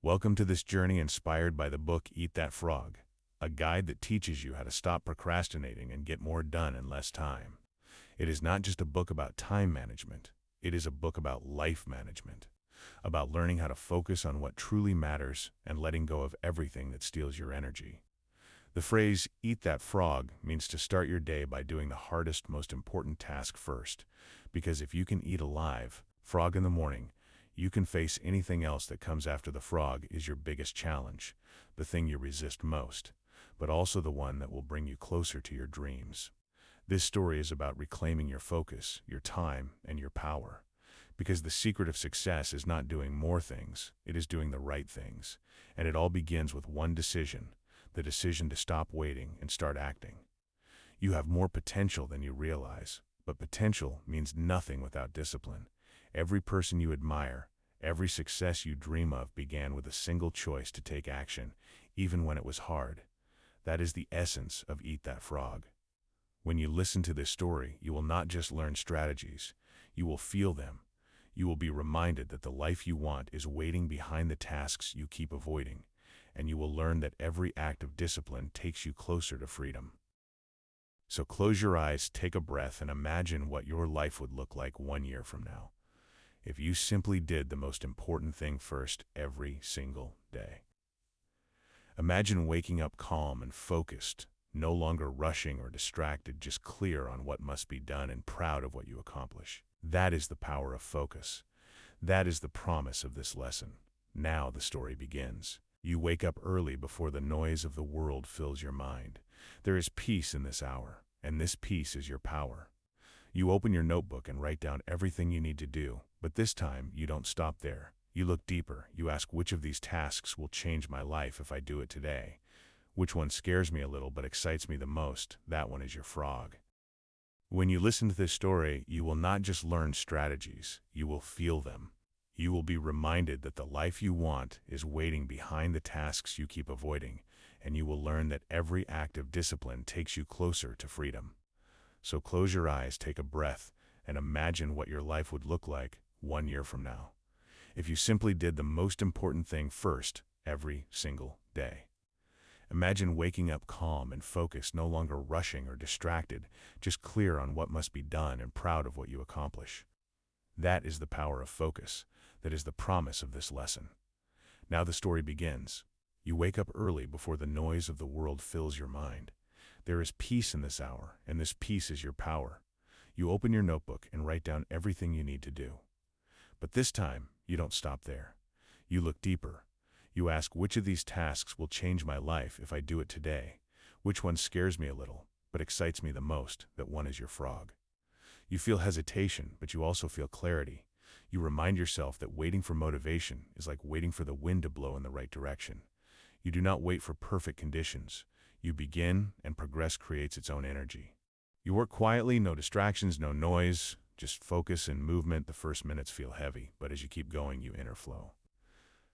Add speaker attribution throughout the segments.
Speaker 1: Welcome to this journey inspired by the book Eat That Frog, a guide that teaches you how to stop procrastinating and get more done in less time. It is not just a book about time management, it is a book about life management, about learning how to focus on what truly matters and letting go of everything that steals your energy. The phrase, eat that frog, means to start your day by doing the hardest, most important task first, because if you can eat a live frog in the morning, you can face anything else that comes after. The frog is your biggest challenge, the thing you resist most, but also the one that will bring you closer to your dreams. This story is about reclaiming your focus, your time, and your power. Because the secret of success is not doing more things, it is doing the right things. And it all begins with one decision, the decision to stop waiting and start acting. You have more potential than you realize, but potential means nothing without discipline. Every person you admire, every success you dream of began with a single choice to take action, even when it was hard. That is the essence of Eat That Frog. When you listen to this story, you will not just learn strategies, you will feel them. You will be reminded that the life you want is waiting behind the tasks you keep avoiding, and you will learn that every act of discipline takes you closer to freedom. So close your eyes, take a breath, and imagine what your life would look like 1 year from now, if you simply did the most important thing first every single day. Imagine waking up calm and focused, no longer rushing or distracted, just clear on what must be done and proud of what you accomplish. That is the power of focus. That is the promise of this lesson. Now the story begins. You wake up early before the noise of the world fills your mind. There is peace in this hour, and this peace is your power. You open your notebook and write down everything you need to do, but this time you don't stop there. You look deeper. You ask, which of these tasks will change my life if I do it today? Which one scares me a little but excites me the most? That one is your frog. When you listen to this story, you will not just learn strategies, you will feel them. You will be reminded that the life you want is waiting behind the tasks you keep avoiding, and you will learn that every act of discipline takes you closer to freedom. So close your eyes, take a breath, and imagine what your life would look like 1 year from now, if you simply did the most important thing first every single day. Imagine waking up calm and focused, no longer rushing or distracted, just clear on what must be done and proud of what you accomplish. That is the power of focus. That is the promise of this lesson. Now the story begins. You wake up early before the noise of the world fills your mind. There is peace in this hour, and this peace is your power. You open your notebook and write down everything you need to do. But this time, you don't stop there. You look deeper. You ask, which of these tasks will change my life if I do it today? Which one scares me a little, but excites me the most? That one is your frog. You feel hesitation, but you also feel clarity. You remind yourself that waiting for motivation is like waiting for the wind to blow in the right direction. You do not wait for perfect conditions. You begin, and progress creates its own energy. You work quietly, no distractions, no noise, just focus and movement. The first minutes feel heavy, but as you keep going, you enter flow.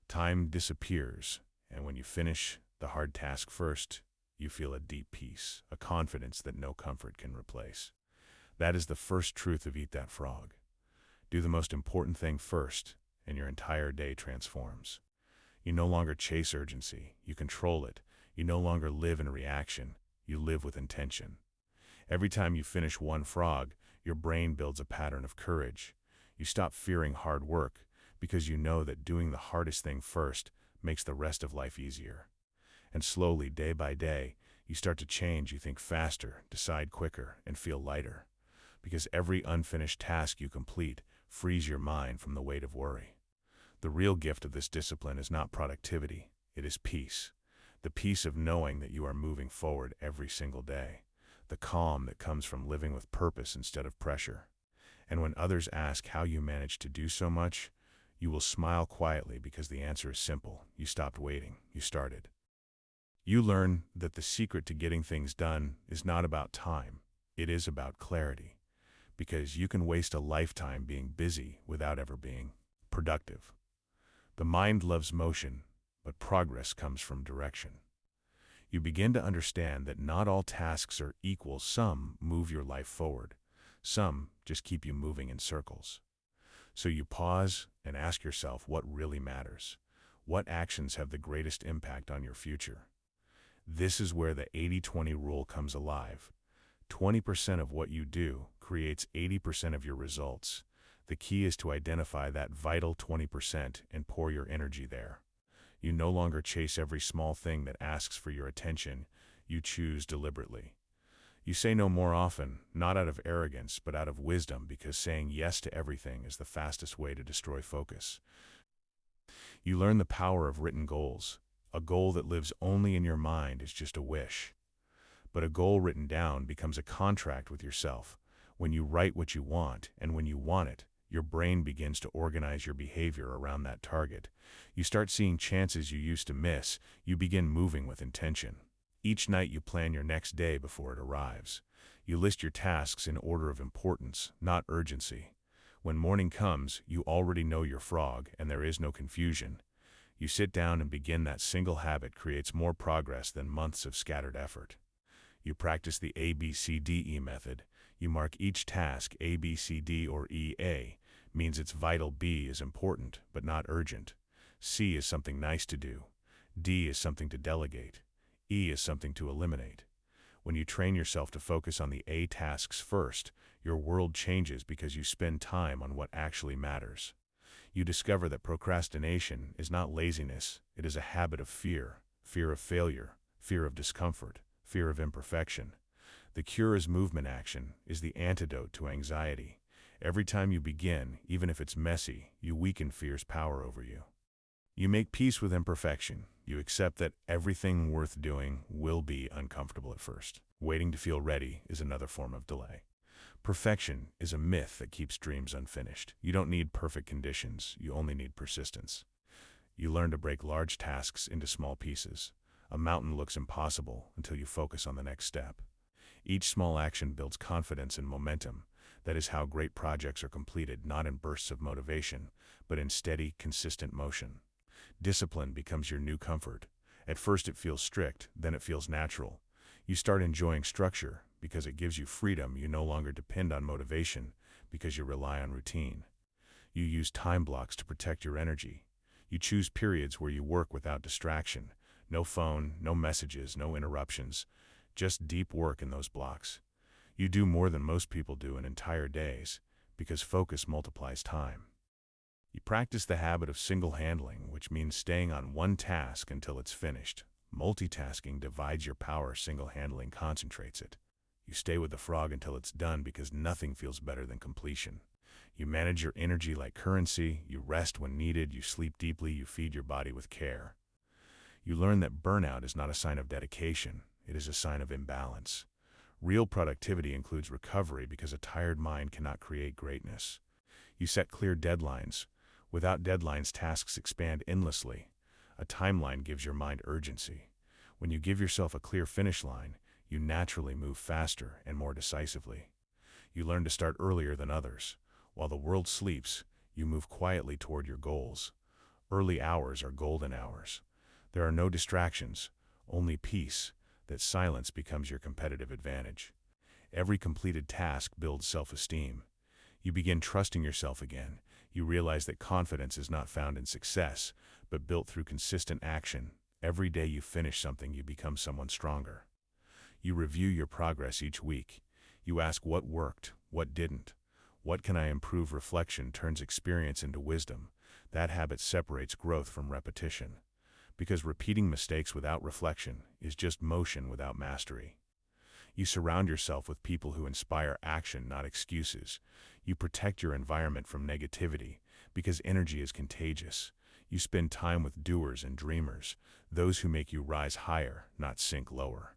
Speaker 1: Time disappears, and when you finish the hard task first, you feel a deep peace, a confidence that no comfort can replace. That is the first truth of Eat That Frog. Do the most important thing first, and your entire day transforms. You no longer chase urgency, you control it. You no longer live in reaction, you live with intention. Every time you finish one frog, your brain builds a pattern of courage. You stop fearing hard work, because you know that doing the hardest thing first makes the rest of life easier. And slowly, day by day, you start to change. You think faster, decide quicker, and feel lighter. Because every unfinished task you complete frees your mind from the weight of worry. The real gift of this discipline is not productivity, it is peace. The peace of knowing that you are moving forward every single day. The calm that comes from living with purpose instead of pressure. And when others ask how you manage to do so much, you will smile quietly because the answer is simple. You stopped waiting, you started. You learn that the secret to getting things done is not about time, it is about clarity. Because you can waste a lifetime being busy without ever being productive. The mind loves motion, but progress comes from direction. You begin to understand that not all tasks are equal. Some move your life forward. Some just keep you moving in circles. So you pause and ask yourself what really matters. What actions have the greatest impact on your future? This is where the 80-20 rule comes alive. 20% of what you do creates 80% of your results. The key is to identify that vital 20% and pour your energy there. You no longer chase every small thing that asks for your attention. You choose deliberately. You say no more often, not out of arrogance, but out of wisdom, because saying yes to everything is the fastest way to destroy focus. You learn the power of written goals. A goal that lives only in your mind is just a wish. But a goal written down becomes a contract with yourself. When you write what you want, and when you want it, your brain begins to organize your behavior around that target. You start seeing chances you used to miss. You begin moving with intention. Each night you plan your next day before it arrives. You list your tasks in order of importance, not urgency. When morning comes, you already know your frog, and there is no confusion. You sit down and begin. That single habit creates more progress than months of scattered effort. You practice the ABCDE method. You mark each task A, B, C, D, or E. A means it's vital. B is important, but not urgent. C is something nice to do. D is something to delegate. E is something to eliminate. When you train yourself to focus on the A tasks first, your world changes because you spend time on what actually matters. You discover that procrastination is not laziness, it is a habit of fear. Fear of failure, fear of discomfort, fear of imperfection. The cure is movement. Action is the antidote to anxiety. Every time you begin, even if it's messy, you weaken fear's power over you. You make peace with imperfection. You accept that everything worth doing will be uncomfortable at first. Waiting to feel ready is another form of delay. Perfection is a myth that keeps dreams unfinished. You don't need perfect conditions, you only need persistence. You learn to break large tasks into small pieces. A mountain looks impossible until you focus on the next step. Each small action builds confidence and momentum. That is how great projects are completed, not in bursts of motivation, but in steady, consistent motion. Discipline becomes your new comfort. At first it feels strict, then it feels natural. You start enjoying structure because it gives you freedom. You no longer depend on motivation because you rely on routine. You use time blocks to protect your energy. You choose periods where you work without distraction. No phone, no messages, no interruptions. Just deep work in those blocks. You do more than most people do in entire days because focus multiplies time. You practice the habit of single-handling, which means staying on one task until it's finished. Multitasking divides your power. Single-handling concentrates it. You stay with the frog until it's done because nothing feels better than completion. You manage your energy like currency. You rest when needed. You sleep deeply. You feed your body with care. You learn that burnout is not a sign of dedication. It is a sign of imbalance. Real productivity includes recovery because a tired mind cannot create greatness. You set clear deadlines. Without deadlines, tasks expand endlessly. A timeline gives your mind urgency. When you give yourself a clear finish line, you naturally move faster and more decisively. You learn to start earlier than others. While the world sleeps, you move quietly toward your goals. Early hours are golden hours. There are no distractions, only peace. That silence becomes your competitive advantage. Every completed task builds self-esteem. You begin trusting yourself again. You realize that confidence is not found in success, but built through consistent action. Every day you finish something, you become someone stronger. You review your progress each week. You ask what worked, what didn't. What can I improve? Reflection turns experience into wisdom. That habit separates growth from repetition. Because repeating mistakes without reflection is just motion without mastery. You surround yourself with people who inspire action, not excuses. You protect your environment from negativity because energy is contagious. You spend time with doers and dreamers, those who make you rise higher, not sink lower.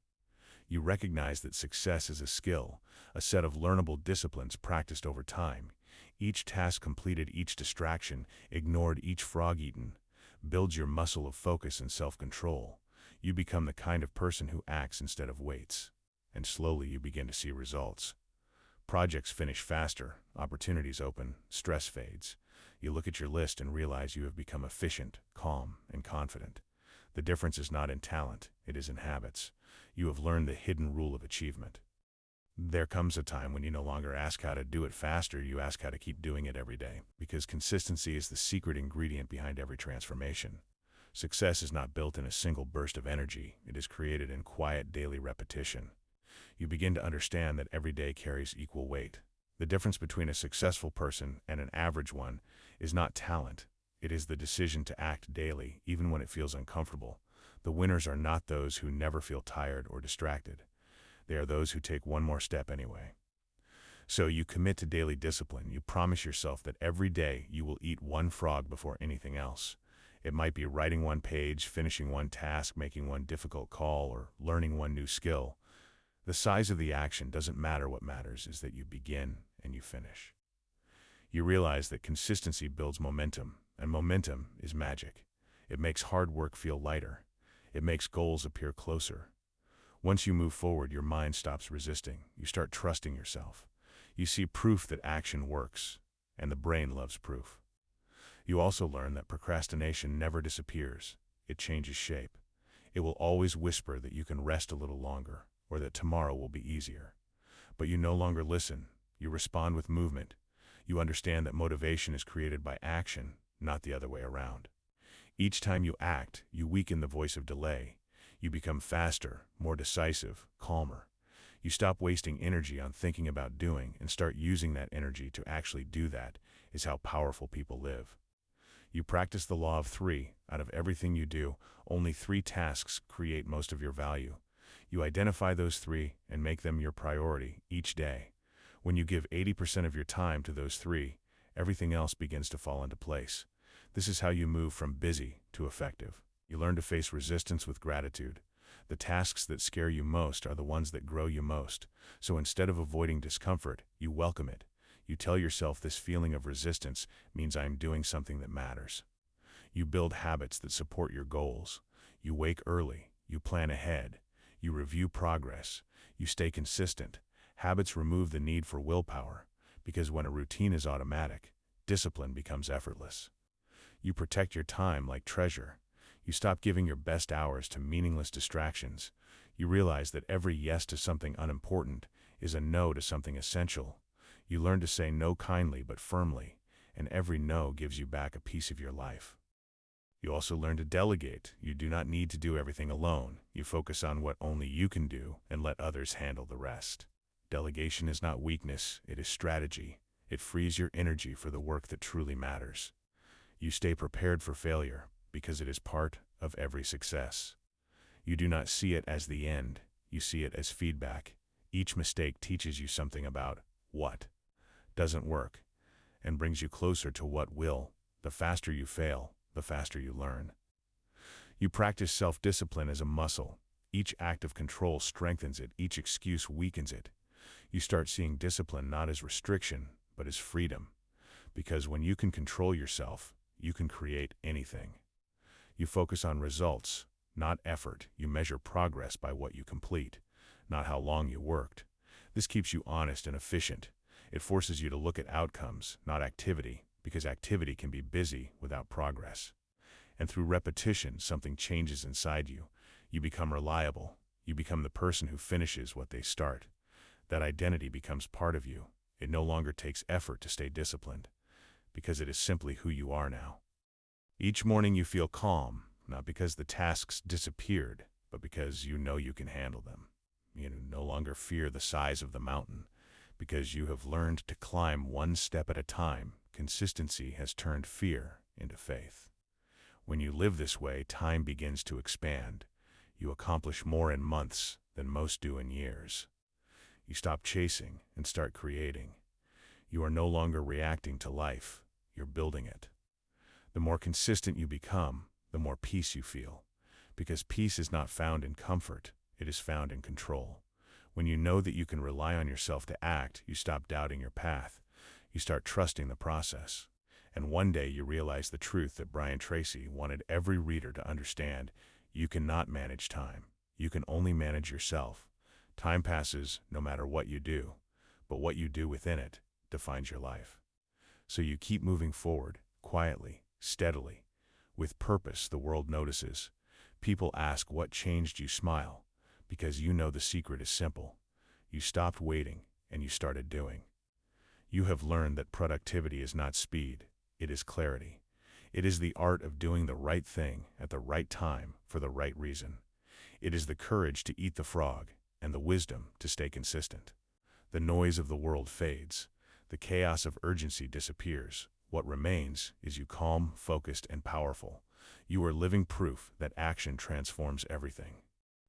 Speaker 1: You recognize that success is a skill, a set of learnable disciplines practiced over time. Each task completed, each distraction ignored, each frog eaten, builds your muscle of focus and self-control. You become the kind of person who acts instead of waits. And slowly you begin to see results. Projects finish faster, opportunities open, stress fades. You look at your list and realize you have become efficient, calm, and confident. The difference is not in talent, it is in habits. You have learned the hidden rule of achievement. There comes a time when you no longer ask how to do it faster, you ask how to keep doing it every day, because consistency is the secret ingredient behind every transformation. Success is not built in a single burst of energy. It is created in quiet daily repetition. You begin to understand that every day carries equal weight. The difference between a successful person and an average one is not talent. It is the decision to act daily, even when it feels uncomfortable. The winners are not those who never feel tired or distracted. They are those who take one more step anyway. So you commit to daily discipline. You promise yourself that every day you will eat one frog before anything else. It might be writing one page, finishing one task, making one difficult call, or learning one new skill. The size of the action doesn't matter. What matters is that you begin and you finish. You realize that consistency builds momentum, and momentum is magic. It makes hard work feel lighter. It makes goals appear closer. Once you move forward, your mind stops resisting. You start trusting yourself. You see proof that action works, and the brain loves proof. You also learn that procrastination never disappears. It changes shape. It will always whisper that you can rest a little longer, or that tomorrow will be easier. But you no longer listen. You respond with movement. You understand that motivation is created by action, not the other way around. Each time you act, you weaken the voice of delay. You become faster, more decisive, calmer. You stop wasting energy on thinking about doing and start using that energy to actually do. That is how powerful people live. You practice the law of 3. Out of everything you do, only 3 tasks create most of your value. You identify those 3 and make them your priority each day. When you give 80% of your time to those 3, everything else begins to fall into place. This is how you move from busy to effective. You learn to face resistance with gratitude. The tasks that scare you most are the ones that grow you most. So instead of avoiding discomfort, you welcome it. You tell yourself, this feeling of resistance means I'm doing something that matters. You build habits that support your goals. You wake early. You plan ahead. You review progress. You stay consistent. Habits remove the need for willpower, because when a routine is automatic, discipline becomes effortless. You protect your time like treasure. You stop giving your best hours to meaningless distractions. You realize that every yes to something unimportant is a no to something essential. You learn to say no kindly but firmly, and every no gives you back a piece of your life. You also learn to delegate. You do not need to do everything alone. You focus on what only you can do and let others handle the rest. Delegation is not weakness, it is strategy. It frees your energy for the work that truly matters. You stay prepared for failure, because it is part of every success. You do not see it as the end, you see it as feedback. Each mistake teaches you something about what doesn't work, and brings you closer to what will. The faster you fail, the faster you learn. You practice self-discipline as a muscle. Each act of control strengthens it, each excuse weakens it. You start seeing discipline not as restriction, but as freedom. Because when you can control yourself, you can create anything. You focus on results, not effort. You measure progress by what you complete, not how long you worked. This keeps you honest and efficient. It forces you to look at outcomes, not activity, because activity can be busy without progress. And through repetition, something changes inside you. You become reliable. You become the person who finishes what they start. That identity becomes part of you. It no longer takes effort to stay disciplined, because it is simply who you are now. Each morning you feel calm, not because the tasks disappeared, but because you know you can handle them. You no longer fear the size of the mountain, because you have learned to climb one step at a time. Consistency has turned fear into faith. When you live this way, time begins to expand. You accomplish more in months than most do in years. You stop chasing and start creating. You are no longer reacting to life, you're building it. The more consistent you become, the more peace you feel. Because peace is not found in comfort, it is found in control. When you know that you can rely on yourself to act, you stop doubting your path. You start trusting the process. And one day you realize the truth that Brian Tracy wanted every reader to understand. You cannot manage time. You can only manage yourself. Time passes no matter what you do, but what you do within it defines your life. So you keep moving forward, quietly, steadily. With purpose, the world notices. People ask, what changed? You smile, because you know the secret is simple. You stopped waiting, and you started doing. You have learned that productivity is not speed, it is clarity. It is the art of doing the right thing at the right time for the right reason. It is the courage to eat the frog and the wisdom to stay consistent. The noise of the world fades. The chaos of urgency disappears. What remains is you calm, focused, and powerful. You are living proof that action transforms everything.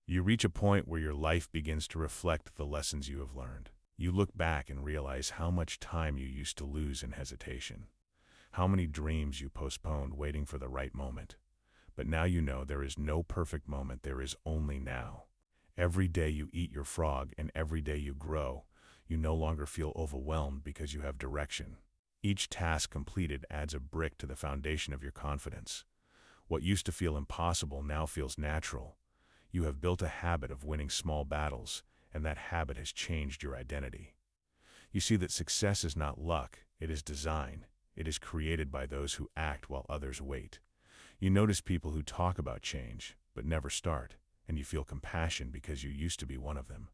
Speaker 1: You reach a point where your life begins to reflect the lessons you have learned. You look back and realize how much time you used to lose in hesitation, how many dreams you postponed waiting for the right moment. But now you know there is no perfect moment, there is only now. Every day you eat your frog and every day you grow, you no longer feel overwhelmed because you have direction. Each task completed adds a brick to the foundation of your confidence. What used to feel impossible now feels natural. You have built a habit of winning small battles, and that habit has changed your identity. You see that success is not luck, it is design. It is created by those who act while others wait. You notice people who talk about change, but never start, and you feel compassion because you used to be one of them.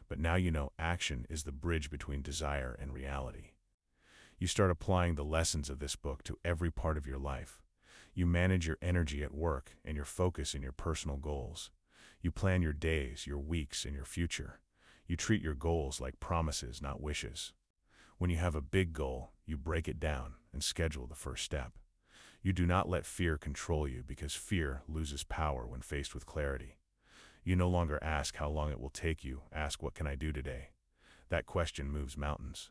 Speaker 1: But now you know action is the bridge between desire and reality. You start applying the lessons of this book to every part of your life. You manage your energy at work and your focus in your personal goals. You plan your days, your weeks, and your future. You treat your goals like promises, not wishes. When you have a big goal, you break it down and schedule the first step. You do not let fear control you because fear loses power when faced with clarity. You no longer ask how long it will take you, ask what can I do today? That question moves mountains.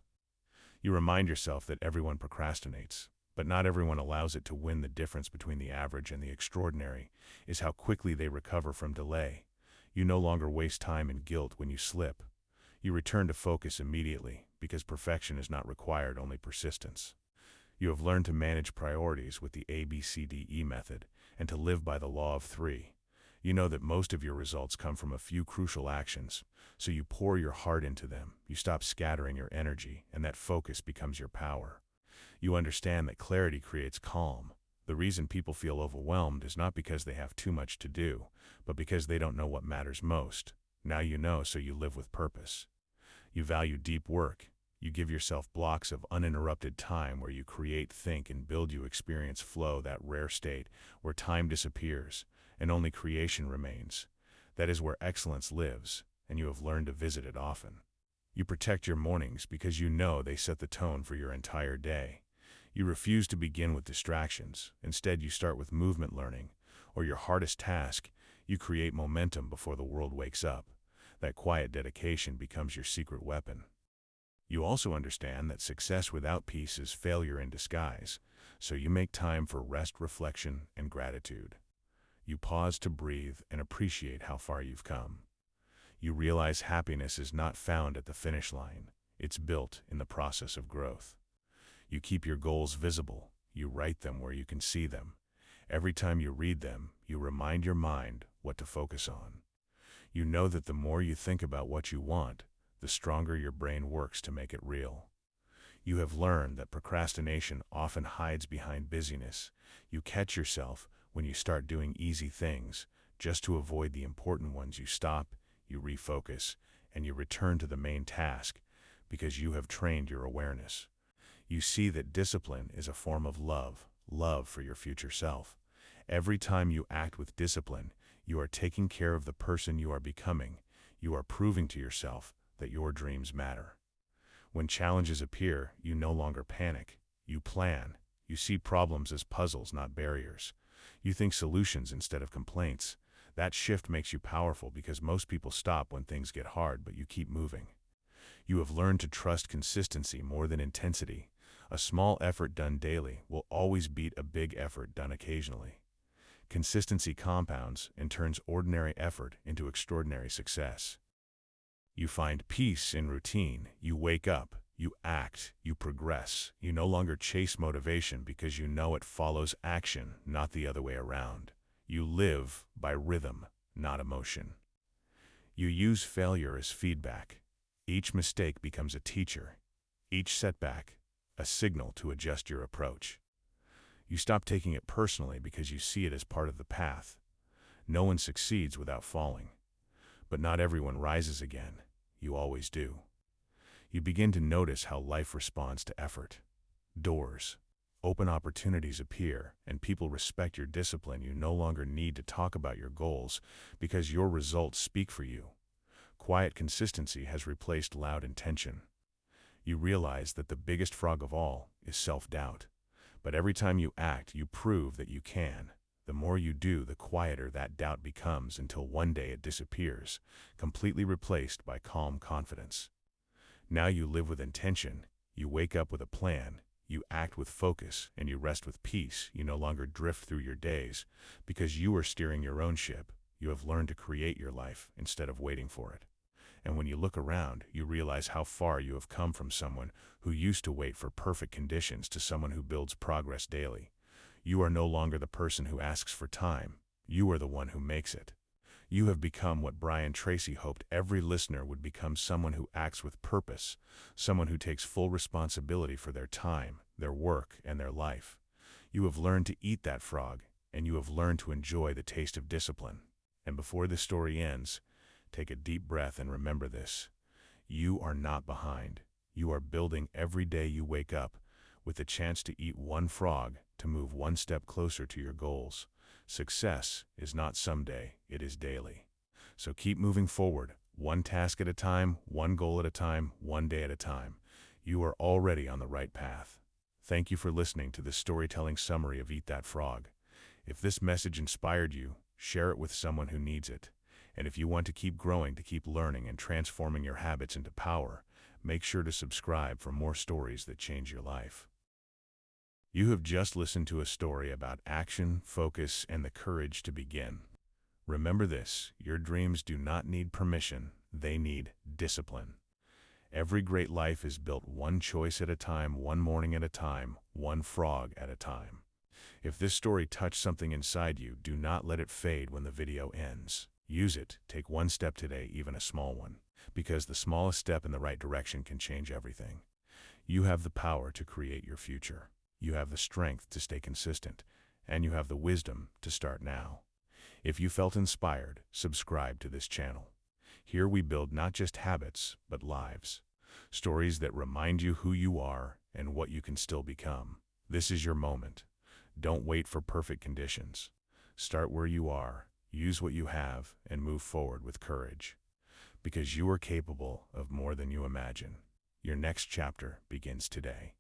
Speaker 1: You remind yourself that everyone procrastinates, but not everyone allows it to win. The difference between the average and the extraordinary is how quickly they recover from delay. You no longer waste time in guilt when you slip. You return to focus immediately because perfection is not required, only persistence. You have learned to manage priorities with the ABCDE method and to live by the law of three. You know that most of your results come from a few crucial actions, so you pour your heart into them. You stop scattering your energy, and that focus becomes your power. You understand that clarity creates calm. The reason people feel overwhelmed is not because they have too much to do, but because they don't know what matters most. Now you know, so you live with purpose. You value deep work. You give yourself blocks of uninterrupted time where you create, think, and build. You experience flow, that rare state where time disappears and only creation remains. That is where excellence lives, and you have learned to visit it often. You protect your mornings because you know they set the tone for your entire day. You refuse to begin with distractions. Instead, you start with movement learning, or your hardest task. You create momentum before the world wakes up. That quiet dedication becomes your secret weapon. You also understand that success without peace is failure in disguise, so you make time for rest, reflection, and gratitude. You pause to breathe and appreciate how far you've come. You realize happiness is not found at the finish line. It's built in the process of growth. You keep your goals visible. You write them where you can see them. Every time you read them, you remind your mind what to focus on. You know that the more you think about what you want, the stronger your brain works to make it real. You have learned that procrastination often hides behind busyness. You catch yourself when you start doing easy things just to avoid the important ones. You stop, you refocus, and you return to the main task because you have trained your awareness. You see that discipline is a form of love for your future self. Every time you act with discipline, you are taking care of the person you are becoming. You are proving to yourself that your dreams matter. When challenges appear, you no longer panic. You plan. You see problems as puzzles, not barriers. You think solutions instead of complaints. That shift makes you powerful because most people stop when things get hard, but you keep moving. You have learned to trust consistency more than intensity. A small effort done daily will always beat a big effort done occasionally. Consistency compounds and turns ordinary effort into extraordinary success. You find peace in routine. You wake up, you act, you progress. You no longer chase motivation because you know it follows action, not the other way around. You live by rhythm, not emotion. You use failure as feedback. Each mistake becomes a teacher. Each setback, a signal to adjust your approach. You stop taking it personally because you see it as part of the path. No one succeeds without falling. But not everyone rises again. You always do. You begin to notice how life responds to effort. Doors open opportunities appear, and people respect your discipline. You no longer need to talk about your goals because your results speak for you. Quiet consistency has replaced loud intention. You realize that the biggest frog of all is self-doubt. But every time you act, you prove that you can. The more you do, the quieter that doubt becomes until one day it disappears, completely replaced by calm confidence. Now you live with intention, you wake up with a plan, you act with focus, and you rest with peace. You no longer drift through your days because you are steering your own ship. You have learned to create your life instead of waiting for it. And when you look around, you realize how far you have come from someone who used to wait for perfect conditions to someone who builds progress daily. You are no longer the person who asks for time. You are the one who makes it. You have become what Brian Tracy hoped every listener would become: someone who acts with purpose, someone who takes full responsibility for their time, their work, and their life. You have learned to eat that frog, and you have learned to enjoy the taste of discipline. And before this story ends, take a deep breath and remember this: you are not behind. You are building every day you wake up with the chance to eat one frog, to move one step closer to your goals. Success is not someday, it is daily. So keep moving forward, one task at a time, one goal at a time, one day at a time. You are already on the right path. Thank you for listening to this storytelling summary of Eat That Frog. If this message inspired you, share it with someone who needs it. And if you want to keep growing, to keep learning and transforming your habits into power, make sure to subscribe for more stories that change your life. You have just listened to a story about action, focus, and the courage to begin. Remember this: your dreams do not need permission, they need discipline. Every great life is built one choice at a time, one morning at a time, one frog at a time. If this story touched something inside you, do not let it fade when the video ends. Use it. Take one step today, even a small one, because the smallest step in the right direction can change everything. You have the power to create your future. You have the strength to stay consistent, and you have the wisdom to start now. If you felt inspired, subscribe to this channel. Here we build not just habits, but lives. Stories that remind you who you are and what you can still become. This is your moment. Don't wait for perfect conditions. Start where you are, use what you have, and move forward with courage. Because you are capable of more than you imagine. Your next chapter begins today.